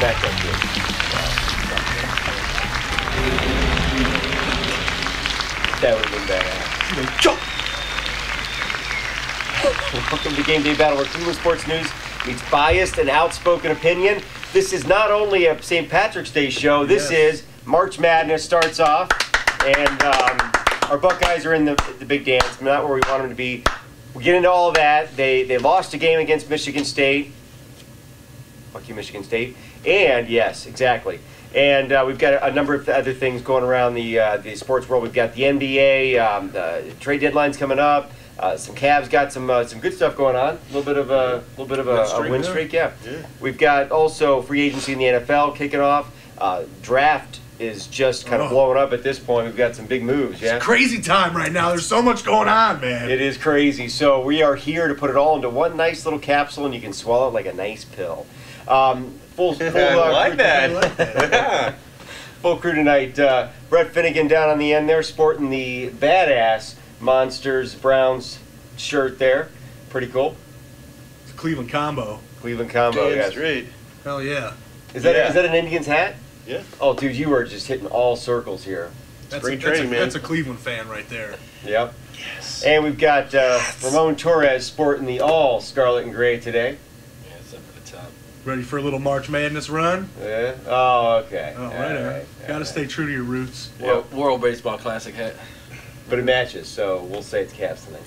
smack that kid. That would have been badass. Jump! Welcome to Game Day Battle, where Cleveland sports news meets biased and outspoken opinion. This is not only a St. Patrick's Day show, this is March Madness starts off, and our Buckeyes are in the big dance, not where we want them to be. We get into all of that. They lost a game against Michigan State. Fuck you, Michigan State. And, yes, exactly. And we've got a number of other things going around the sports world. We've got the NBA, the trade deadline's coming up. Some Cavs got some good stuff going on. A little bit of a win streak, yeah. We've got also free agency in the NFL kicking off. Draft is just kind of blowing up at this point. We've got some big moves, yeah. It's a crazy time right now. There's so much going on, man. It is crazy. So we are here to put it all into one nice little capsule, and you can swallow it like a nice pill. Full I like that. Full crew tonight. Brett Finnegan down on the end there, sporting the badass Monsters Browns shirt there. Pretty cool. It's a Cleveland combo. Cleveland combo, Damn yes. straight. Hell yeah. Is that an Indians hat? Yeah. Oh, dude, you are just hitting all circles here. Spring training, man. That's a Cleveland fan right there. Yep. Yes. And we've got Ramon Torres sporting the all scarlet and gray today. Yeah, it's up at the top. Ready for a little March Madness run? Yeah. Oh, okay. Oh, right on. Gotta stay true to your roots. World Baseball Classic hat. But it matches, so we'll say it's Cavs tonight.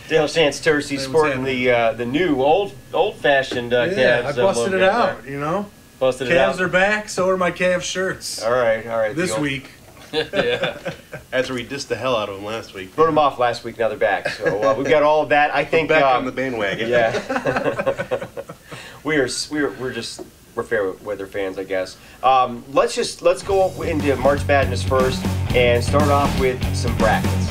Dale Shantz-Tercy sporting the new old-fashioned Cavs. Yeah, I busted it out, there. you know? Busted it out. Cavs are back, so are my Cavs shirts. All right. This week. Yeah. After we dissed the hell out of them last week. Wrote them off last week, now they're back. So we've got all of that. I think back on the bandwagon. Yeah. we're fair weather fans, I guess. Let's go into March Madness first and start off with some brackets.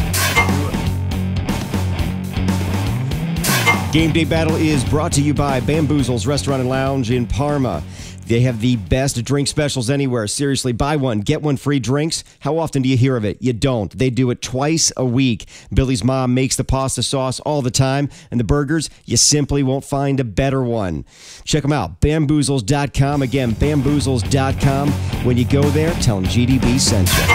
Game Day Battle is brought to you by Bamboozle's Restaurant and Lounge in Parma. They have the best drink specials anywhere. Seriously, buy one, get one free drinks. How often do you hear of it? You don't. They do it twice a week. Billy's mom makes the pasta sauce all the time, and the burgers, you simply won't find a better one. Check them out, bamboozles.com. Again, bamboozles.com. When you go there, tell them GDB sent you.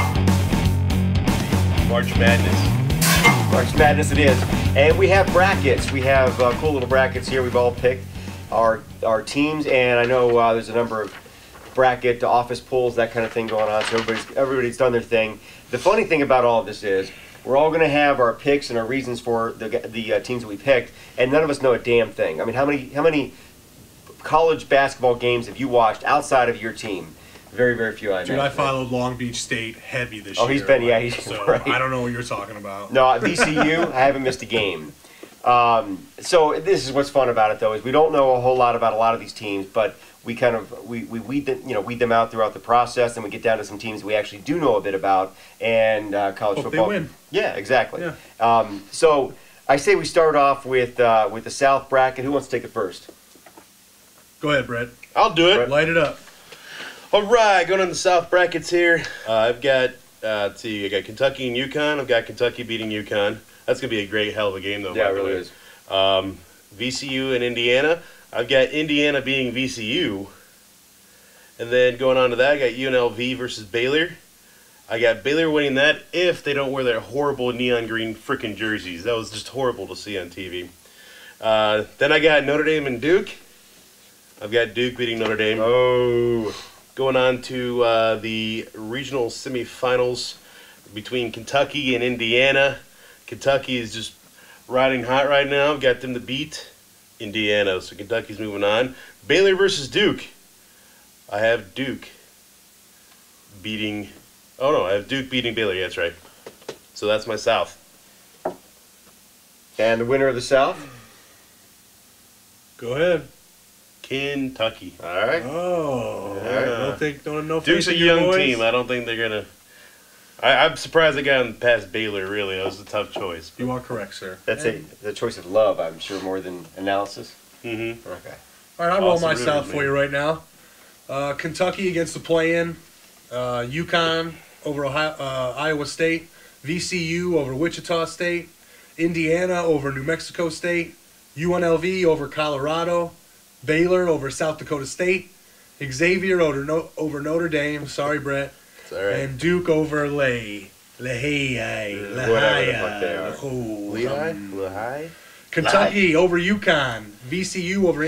March Madness. March Madness it is. And we have brackets. We have cool little brackets here. We've all picked our teams, and I know there's a number of bracket office polls, that kind of thing going on, so everybody's done their thing. The funny thing about all of this is we're all going to have our picks and our reasons for the teams that we picked, and none of us know a damn thing. I mean, how many college basketball games have you watched outside of your team? Very, very few. Dude, I followed Long Beach State heavy this year. Oh, he's been, so right. I don't know what you're talking about. No, VCU, I haven't missed a game. So this is what's fun about it, though, is we don't know a whole lot about a lot of these teams, but we kind of we weed them out throughout the process, and we get down to some teams we actually do know a bit about, and college football. They win. Yeah, exactly. Yeah. So I say we start off with the South bracket. Who wants to take it first? Go ahead, Brett. I'll do it. Light it up. All right, going on the South brackets here. I've got I got Kentucky and UConn. I've got Kentucky beating UConn. That's gonna be a great hell of a game, though. Yeah, it really is. VCU and Indiana. I've got Indiana beating VCU. And then going on to that, I got UNLV versus Baylor. I got Baylor winning that if they don't wear their horrible neon green freaking jerseys. That was just horrible to see on TV. Then I got Notre Dame and Duke. I've got Duke beating Notre Dame. Oh. Going on to the regional semifinals between Kentucky and Indiana. Kentucky is just riding hot right now. I've got them to beat Indiana, so Kentucky's moving on. Baylor versus Duke. I have Duke beating... Oh, no, I have Duke beating Baylor. Yeah, that's right. So that's my South. And the winner of the South? Go ahead. Kentucky. All right. Oh. Yeah. Don't know. Duke's a young team. I don't think they're going to... I'm surprised they got past Baylor, really. That was a tough choice. You are correct, sir. That's the choice of love, I'm sure, more than analysis. Mm-hmm. Okay. All right, I'll roll Awesome my South for you right now. Kentucky against the play-in. UConn over Iowa State. VCU over Wichita State. Indiana over New Mexico State. UNLV over Colorado. Baylor over South Dakota State. Xavier over Notre Dame. Sorry, Brett. It's all right. And Duke over Lehigh. Whatever the fuck they are. Lehigh? Kentucky over UConn. VCU over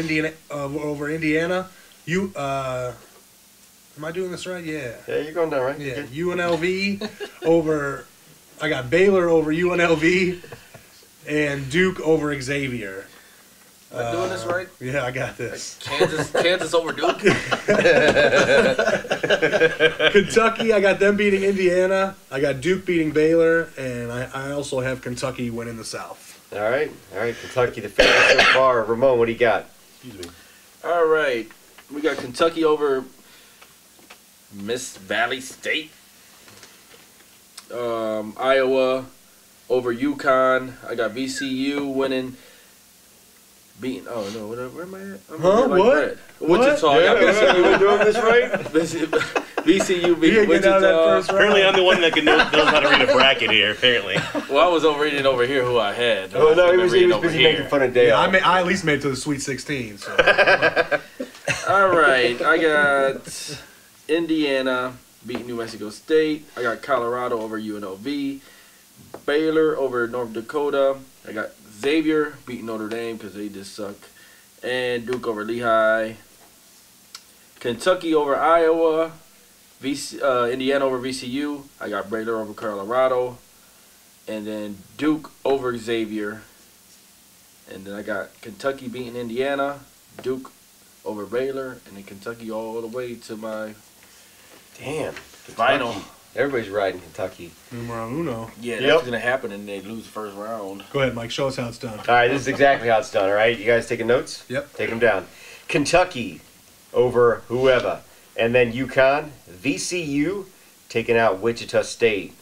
Indiana. Am I doing this right? Yeah. Yeah, you're going down right. Yeah. UNLV over. I got Baylor over UNLV, and Duke over Xavier. Am I doing this right? Yeah, I got this. Kansas over Duke. Kentucky, I got them beating Indiana. I got Duke beating Baylor, and I also have Kentucky winning the South. All right. Kentucky, the favorite so far. Ramon, what do you got? Excuse me. All right, we got Kentucky over Miss Valley State. Iowa over UConn. I got VCU winning. Beating. Oh no, where am I at? I'm Huh? like What? Brett. Wichita. I got Yeah, we're doing this right? VCU beating You didn't get out of that Wichita. first round. Apparently, I'm the one that knows how to read a bracket here, apparently. Well, I was over reading over here who I had. Oh no, he was reading busy making fun of Dale. Yeah, I at least made it to the Sweet 16. So. All right, I got Indiana beating New Mexico State. I got Colorado over UNLV. Baylor over North Dakota. I got Xavier beating Notre Dame because they just suck. And Duke over Lehigh. Kentucky over Iowa. Indiana over VCU. I got Baylor over Colorado. And then Duke over Xavier. And then I got Kentucky beating Indiana. Duke over Baylor. And then Kentucky all the way to my Damn. final. Everybody's riding Kentucky. Numero uno. Yeah, Yep. that's going to happen and they lose the first round. Go ahead, Mike. Show us how it's done. All right, this is exactly how it's done, all right? You guys taking notes? Yep. Take them down. Kentucky over whoever. And then UConn. VCU taking out Wichita State.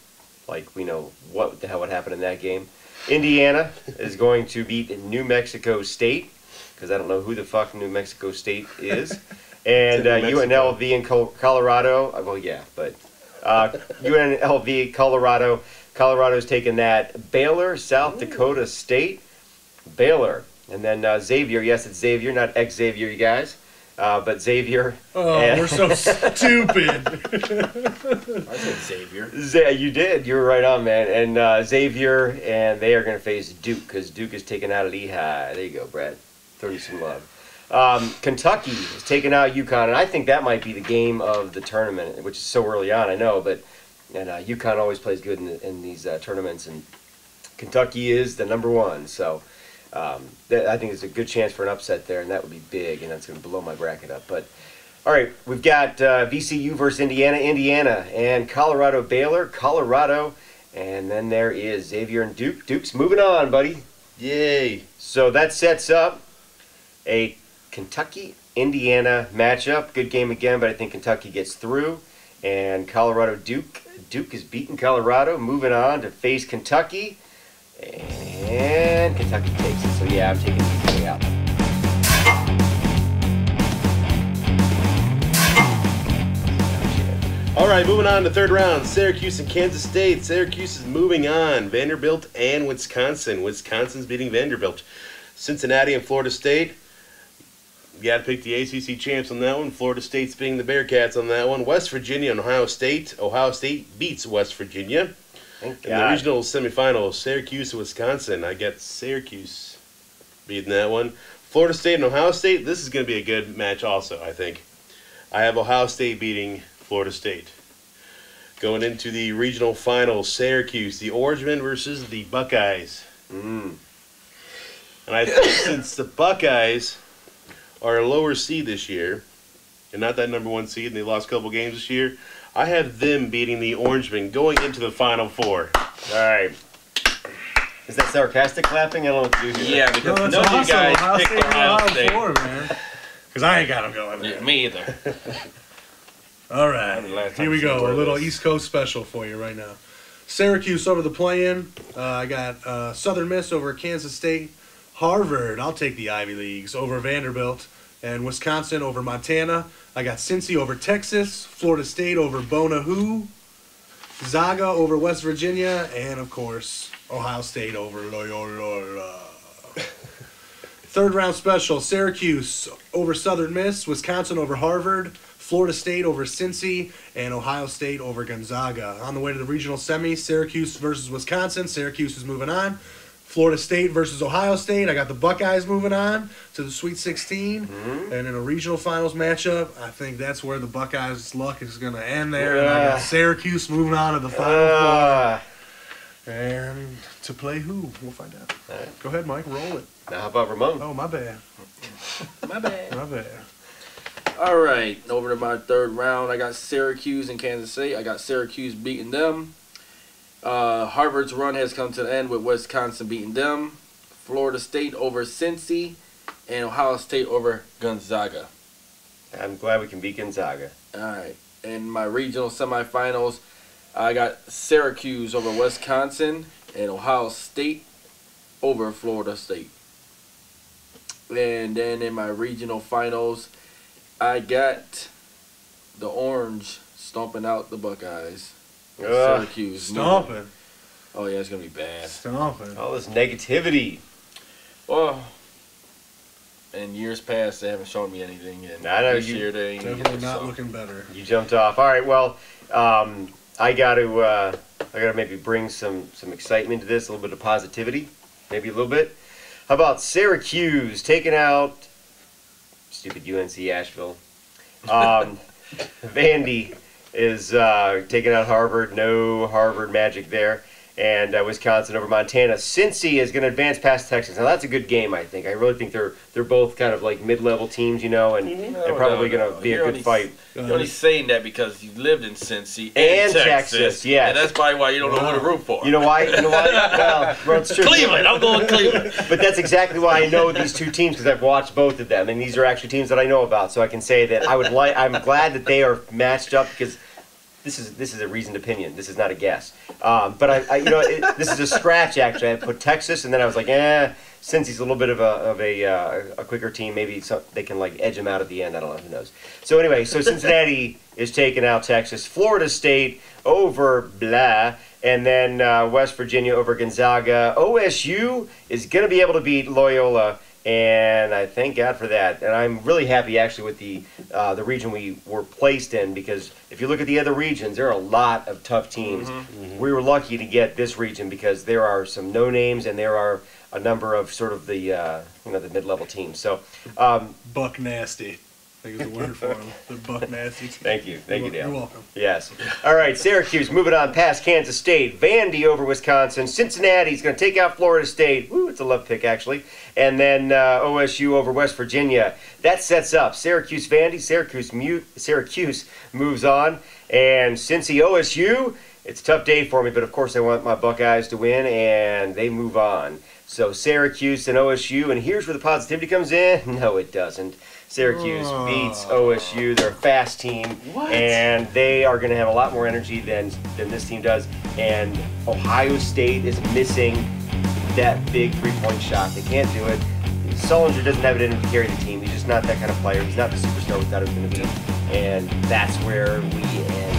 Like, we know what the hell would happen in that game. Indiana is going to beat New Mexico State, because I don't know who the fuck New Mexico State is. And UNLV in Colorado. Well, yeah, but UNLV, Colorado. Colorado's taking that. Baylor, South Dakota State. Baylor. And then Xavier. Yes, it's Xavier, not Xavier, you guys. But Xavier. Oh, we're so stupid. I said Xavier. You did. You were right on, man. And Xavier, and they are going to face Duke, because Duke is taking out Lehigh. There you go, Brad. Throw you some love. Kentucky is taking out UConn, and I think that might be the game of the tournament, which is so early on, I know, but UConn always plays good in these tournaments, and Kentucky is the number one, so I think there's a good chance for an upset there, and that would be big, and that's going to blow my bracket up. But all right, we've got VCU versus Indiana, and Colorado, Baylor, Colorado, and then there is Xavier and Duke. Duke's moving on, buddy. Yay. So that sets up a Kentucky-Indiana matchup. Good game again, but I think Kentucky gets through. And Colorado-Duke. Duke is beating Colorado, moving on to face Kentucky. And Kentucky takes it. So yeah, I'm taking Kentucky out. All right, moving on to third round. Syracuse and Kansas State. Syracuse is moving on. Vanderbilt and Wisconsin. Wisconsin's beating Vanderbilt. Cincinnati and Florida State. You got to pick the ACC champs on that one. Florida State's beating the Bearcats on that one. West Virginia and Ohio State. Ohio State beats West Virginia. Thank In God. the regional semifinals, Syracuse and Wisconsin. I got Syracuse beating that one. Florida State and Ohio State. This is going to be a good match also, I think. I have Ohio State beating Florida State. Going into the regional finals, Syracuse, the Orangemen versus the Buckeyes. And I think since the Buckeyes are a lower seed this year, and not that number one seed, and they lost a couple games this year, I have them beating the Orangemen going into the Final Four. All right. Is that sarcastic clapping? I don't know what to do here. Yeah, because No, none of you awesome. guys Ohio picked State, Ohio State. man. Because I ain't got them going there. Yeah, me either. All That was the last right, time here we I go. seen A little this. East Coast special for you right now. Syracuse over the play-in. I got Southern Miss over Kansas State. Harvard, I'll take the Ivy Leagues over Vanderbilt. And Wisconsin over Montana. I got Cincy over Texas. Florida State over Bonahoo. Zaga over West Virginia. And, of course, Ohio State over Loyola. Third round special, Syracuse over Southern Miss, Wisconsin over Harvard, Florida State over Cincy, and Ohio State over Gonzaga. On the way to the regional semis, Syracuse versus Wisconsin. Syracuse is moving on. Florida State versus Ohio State. I got the Buckeyes moving on to the Sweet 16. And in a regional finals matchup, I think that's where the Buckeyes' luck is going to end there. And I got Syracuse moving on to the Final Four. And to play who? We'll find out. All right. Go ahead, Mike. Roll it. Now, how about Ramon? Oh, my bad. My bad. My bad. All right, over to my third round. I got Syracuse and Kansas State. I got Syracuse beating them. Harvard's run has come to the end with Wisconsin beating them. Florida State over Cincy, and Ohio State over Gonzaga. I'm glad we can beat Gonzaga. All right, in my regional semifinals, I got Syracuse over Wisconsin and Ohio State over Florida State. And then in my regional finals, I got the Orange stomping out the Buckeyes. Syracuse. Stomping. Oh, yeah, it's going to be bad. Stomping. All this negativity. Well, in years past, they haven't shown me anything. And I know this year they Definitely not looking better. You jumped off. All right, well, I got to maybe bring some excitement to this, a little bit of positivity, maybe a little bit. How about Syracuse taking out stupid UNC Asheville? Vandy is taking out Harvard. No Harvard magic there. And Wisconsin over Montana. Cincy is going to advance past Texas. Now that's a good game, I think. I really think they're both kind of like mid-level teams, you know, and they're probably going to be a good fight. You're only saying that because you lived in Cincy And Texas, yes. And that's probably why you don't know who to root for. You know why? Well, it's true. Cleveland. I'm going Cleveland. But that's exactly why I know these two teams, because I've watched both of them, and these are actually teams that I know about. So I can say that I'm glad that they are matched up, because this is a reasoned opinion. This is not a guess. But this is a scratch actually. I put Texas, and then I was like, since he's a little bit of a quicker team, maybe they can like edge him out at the end. I don't know. Who knows? So anyway, so Cincinnati is taking out Texas. Florida State over blah. And then West Virginia over Gonzaga. OSU is going to be able to beat Loyola. And I thank God for that. And I'm really happy actually with the region we were placed in, because if you look at the other regions, there are a lot of tough teams. We were lucky to get this region because there are some no names and there are a number of sort of the the mid-level teams. So Buck nasty. I think it's a word for him. The Buck nasty. Thank you, Dale. You're welcome. Yes. All right, Syracuse moving on past Kansas State. Vandy over Wisconsin. Cincinnati's going to take out Florida State. Woo, it's a love pick actually. And then OSU over West Virginia. That sets up Syracuse Vandy. Syracuse moves on, and Cincy OSU. It's a tough day for me, but of course I want my Buckeyes to win, and they move on. So Syracuse and OSU, and here's where the positivity comes in. No, it doesn't. Syracuse beats OSU. They're a fast team, and they are going to have a lot more energy than this team does. And Ohio State is missing that big three-point shot. They can't do it. Sullinger doesn't have it in him to carry the team. He's just not that kind of player. He's not the superstar we thought he was going to be. And that's where we end.